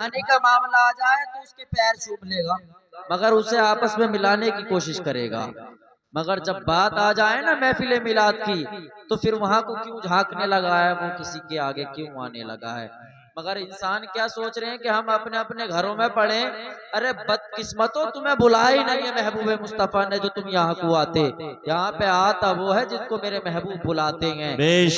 मिलाने का मामला आ जाए तो उसके पैर छूप लेगा, मगर उसे आपस में मिलाने की कोशिश करेगा। मगर जब बात आ जाए ना महफिल मिलाद की, तो फिर वहां को क्यों झांकने लगा है, वो किसी के आगे क्यों आने लगा है। मगर इंसान क्या सोच रहे हैं कि हम अपने अपने घरों में पढ़े। अरे बदकिस्मतों, तुम्हें बुलाया ही नहीं है महबूब मुस्तफा ने जो तुम यहाँ को आते। यहाँ पे आता वो है जिसको मेरे महबूब बुलाते हैं।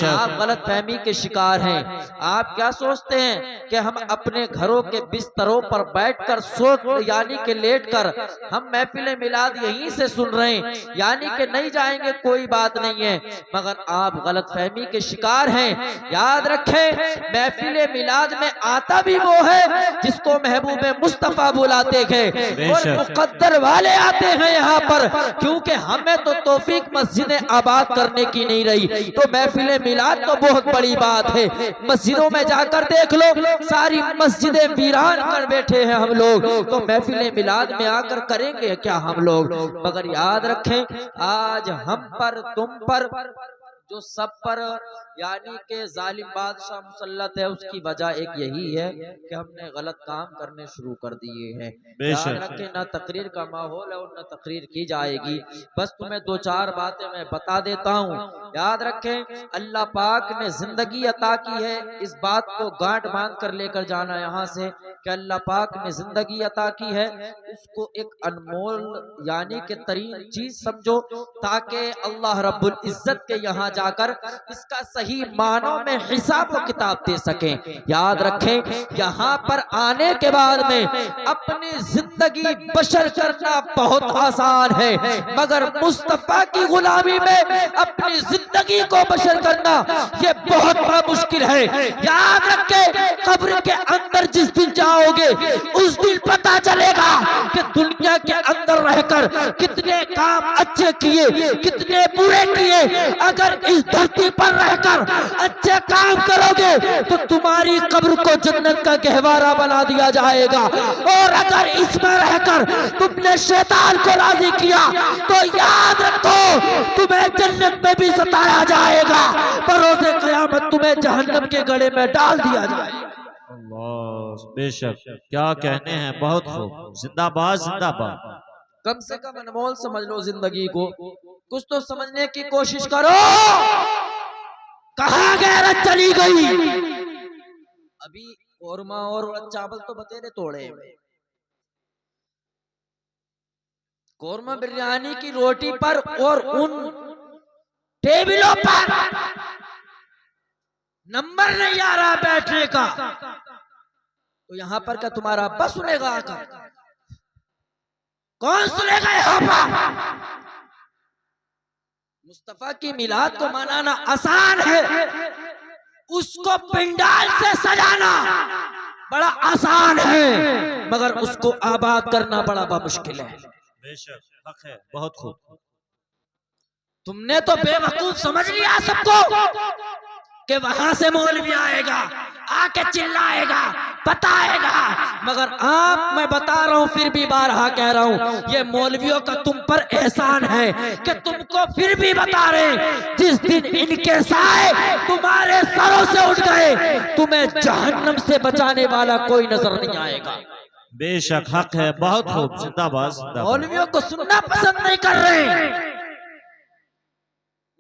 आप गलत फहमी के शिकार हैं। आप क्या सोचते हैं कि हम अपने घरों के बिस्तरों पर बैठकर सो यानी कि लेटकर हम महफिल मिलाद यहीं से सुन रहे हैं, यानी कि नहीं जाएंगे कोई बात नहीं है। मगर आप गलत फहमी के शिकार हैं। याद रखें, महफिल मिलाद में आता भी वो है जिसको महबूब मुस्तफा बुलाते हैं, और मुकद्दर वाले आते हैं यहाँ पर, क्योंकि हमें तो तौफीक मस्जिदें आबाद करने की नहीं रही, तो महफिल मिलाद तो बहुत बड़ी बात है। मस्जिदों में जाकर देख लो, सारी मस्जिदें वीरान कर बैठे हैं हम लोग, तो महफिल मिलाद में आकर करेंगे क्या हम लोग। मगर याद रखें, आज हम पर तुम पर जो सब पर यानी के जालिम बादशाह मुसल्लत है, उसकी वजह एक यही है कि हमने गलत काम करने शुरू कर दिए हैं। याद रखें, ना तकरीर का माहौल है और ना तकरीर की जाएगी। बस तुम्हें दो चार बातें मैं बता देता हूँ। याद रखें, अल्लाह पाक ने जिंदगी अता की है, इस बात को गांठ बांध कर लेकर जाना यहाँ से कि अल्लाह पाक ने जिंदगी अता की है, उसको एक अनमोल यानी के तरीन चीज समझो, ताकि अल्लाह रब्बुल इज्जत के यहाँ जाकर इसका सही मानों में हिसाब व किताब दे सकें। याद रखें, यहाँ पर आने के बाद में अपनी जिंदगी बशर करना बहुत आसान है, मगर मुस्तफा की गुलामी में अपनी जिंदगी को बशर करना ये बहुत बड़ा मुश्किल है। याद रखें, कब्र के अंदर जिस दिन जाओगे उस दिन पता चलेगा कि दुनिया के अंदर रहकर कितने काम अच्छे किए, कितने बुरे किए। अगर इस धरती पर रहकर अच्छे काम करोगे तो तुम्हारी कब्र को जन्नत का गहवारा बना दिया जाएगा, और अगर इसमें रहकर तुमने शैतान को राजी किया तो याद रखो तुम्हें जन्नत में भी सताया जाएगा, बरोज़े क़यामत तुम्हें जहन्नम के गड़े में डाल दिया जाएगा। अल्लाह, बेशक क्या कहने हैं, बहुत खूब, जिंदाबाद जिंदाबाद। कम से कम अनमोल समझ लो जिंदगी को, कुछ तो समझने की कोशिश करो। कहाँ गैरत चली गई? अभी कोरमा और चावल तो बतेरे तोड़े, कोरमा बिरयानी की रोटी पर और उन टेबलों पर नंबर नहीं आ रहा बैठने का, तो यहाँ पर क्या तुम्हारा अब्बा सुनेगा आकर? कौन सुनेगा यहाँ पर? मुस्तफा की मिलाद को मनाना आसान है, उसको पिंडाल से सजाना बड़ा आसान है, मगर उसको आबाद करना बड़ा मुश्किल है। बेशक हक है, बहुत खूब। तुमने तो बेवकूफ समझ लिया सबको कि वहां से मौलवी आएगा, आके चिल्लाएगा, बताएगा, मगर आप, मैं बता रहा हूं, फिर भी बारहा कह रहा हूं, ये मौलवियों का तुम पर एहसान है कि तुमको फिर भी बता रहे, जिस दिन इनके साए तुम्हारे सरों से उठ गए तुम्हें जहन्नम से बचाने वाला कोई नजर नहीं आएगा। बेशक हक है, बहुत खूब, जिंदाबाद। मौलवियों को सुनना पसंद नहीं कर रहे,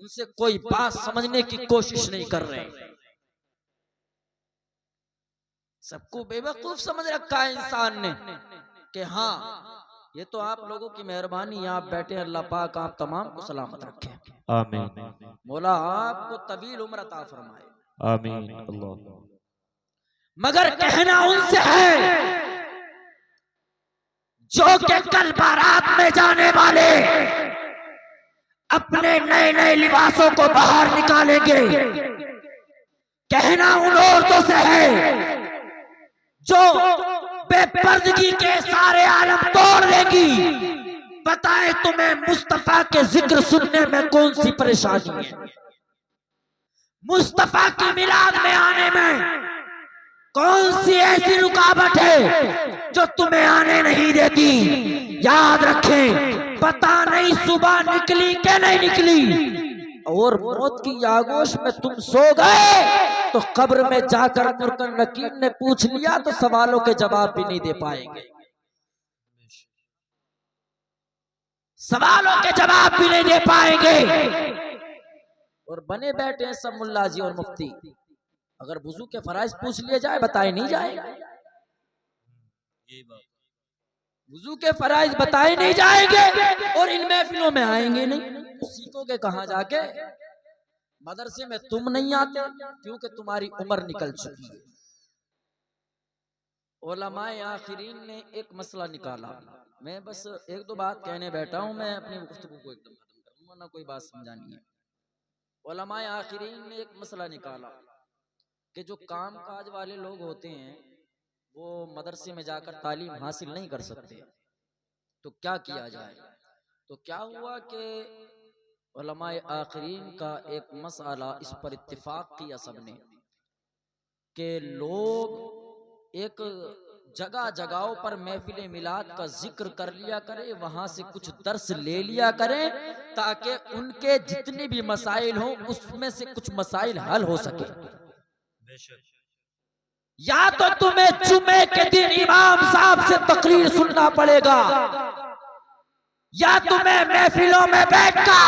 उनसे कोई बात समझने की कोशिश नहीं कर रहे, सबको बेवकूफ समझ रखा है इंसान ने कि हाँ ये तो आप लोगों की मेहरबानी, आप बैठे, अल्लाह पाक आप तमाम को सलामत रखे, आमीन। मौला आपको तवील उम्र अता फरमाए, आमीन। अल्लाह। मगर कहना उनसे है जो कि कल बारात में जाने वाले अपने नए नए लिबासों को बाहर निकालेंगे। कहना उन औरतों से है जो बेपर्दगी के सारे आलम तोड़ देगी। बताए तुम्हें मुस्तफा के जिक्र सुनने में कौन सी परेशानी है? मुस्तफा की मिलाद में आने में कौन सी ऐसी रुकावट है जो तुम्हें आने नहीं देती? याद रखें, पता नहीं सुबह निकली कि नहीं निकली, और मौत की आगोश में तुम सो गए तो कब्र में जाकर मुनकर नकीर ने पूछ लिया तो सवालों के जवाब भी नहीं दे पाएंगे, सवालों के जवाब भी नहीं दे पाएंगे। और बने बैठे हैं सब मुल्ला जी और मुफ्ती, अगर वुजू के फराइज पूछ लिए जाए बताए नहीं जाएगा, वुजू के फराइज बताए नहीं जाएंगे और इन महफिलों में आएंगे नहीं। तो सीखोगे कहां जाके? मदरसे में तुम नहीं आते क्योंकि तुम्हारी उम्र निकल चुकी है। उलमाए आखिरीन ने एक मसला निकाला, मैं बस एक दो बात कहने बैठा हूं, मैं अपनी गुफ्तगू को एकदम खत्म करूंगा, ना कोई बात समझानी है। उलमाए आखिरीन ने एक मसला निकाला कि जो काम काज वाले लोग होते हैं वो मदरसे में जाकर तालीम हासिल नहीं कर सकते, तो क्या किया जाए? तो क्या हुआ कि उलमाए आखिरीन का एक मसला, इस पर इत्तिफाक किया सबने कि लोग एक जगह जगहों पर महफिल मिलाद का जिक्र कर लिया करें, वहां से कुछ दर्स ले लिया करें ताकि उनके जितने भी मसाइल हों उसमें से कुछ मसाइल हल हो सके। या तो तुम्हें जुमे के दिन इमाम साहब से तकरीर सुनना पड़ेगा, या तुम्हें महफिलों में बैठकर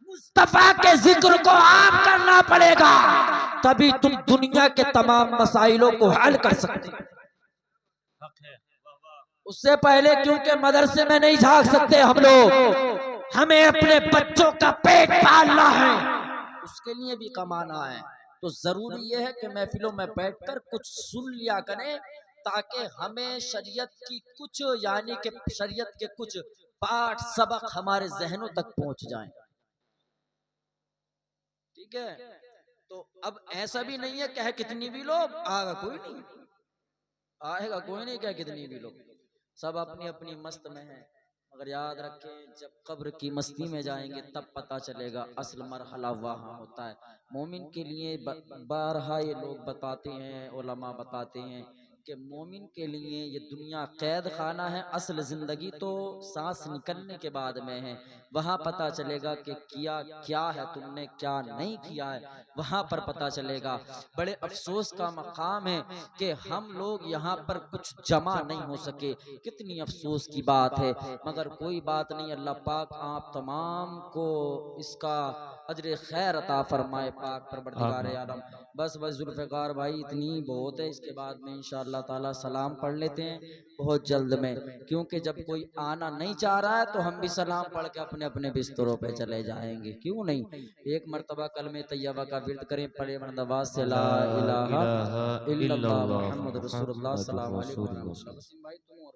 मुस्तफा के जिक्र को आम करना पड़ेगा, तभी तुम दुनिया के तमाम मसाइलों को हल कर सकते। उससे पहले क्योंकि मदरसे में नहीं झांक सकते हम लोग, हमें अपने बच्चों का पेट पालना है, उसके लिए भी कमाना है। तो जरूरी यह है कि महफिलों में बैठकर कुछ सुन लिया करें ताकि हमें शरीयत की कुछ यानी कि शरीयत के कुछ पाठ सबक हमारे जहनों तक पहुंच जाएं। ठीक है, तो अब ऐसा भी नहीं है कहे कितनी भी लोग आएगा कोई नहीं, आएगा कोई नहीं कहे कितनी भी लोग, सब अपनी अपनी मस्त में है। मगर याद रखें जब कब्र की मस्ती में जाएंगे तब पता चलेगा असल मरहला वहाँ होता है। मोमिन के लिए बारहा ये लोग बताते हैं, उलमा बताते हैं कि मोमिन के लिए ये दुनिया कैद खाना है, असल जिंदगी तो सांस निकलने के बाद में है। वहाँ पता चलेगा कि किया क्या है तुमने, क्या नहीं किया है, वहाँ पर पता चलेगा। बड़े अफसोस का मकाम है कि हम लोग यहाँ पर कुछ जमा नहीं हो सके, कितनी अफसोस की बात है। मगर कोई बात नहीं, अल्लाह पाक आप तमाम को इसका अजर खैर अता फरमाए, पाक परवरदिगार आलम। बस जुल्फ़िकार भाई इतनी बहुत है, इसके बाद में इंशाअल्लाह ताला सलाम पढ़ लेते हैं बहुत जल्द में, क्योंकि जब कोई आना नहीं चाह रहा है तो हम भी सलाम पढ़ के अपने अपने बिस्तरों पे चले जाएंगे, क्यों नहीं। एक मरतबा कलमे तैयबा का विर्द करें, पढ़े मर्दबा से ला इलाहा इल्लल्लाह मुहम्मद रसूलुल्लाह सल्लल्लाहु अलैहि वसल्लम। भाई तुम और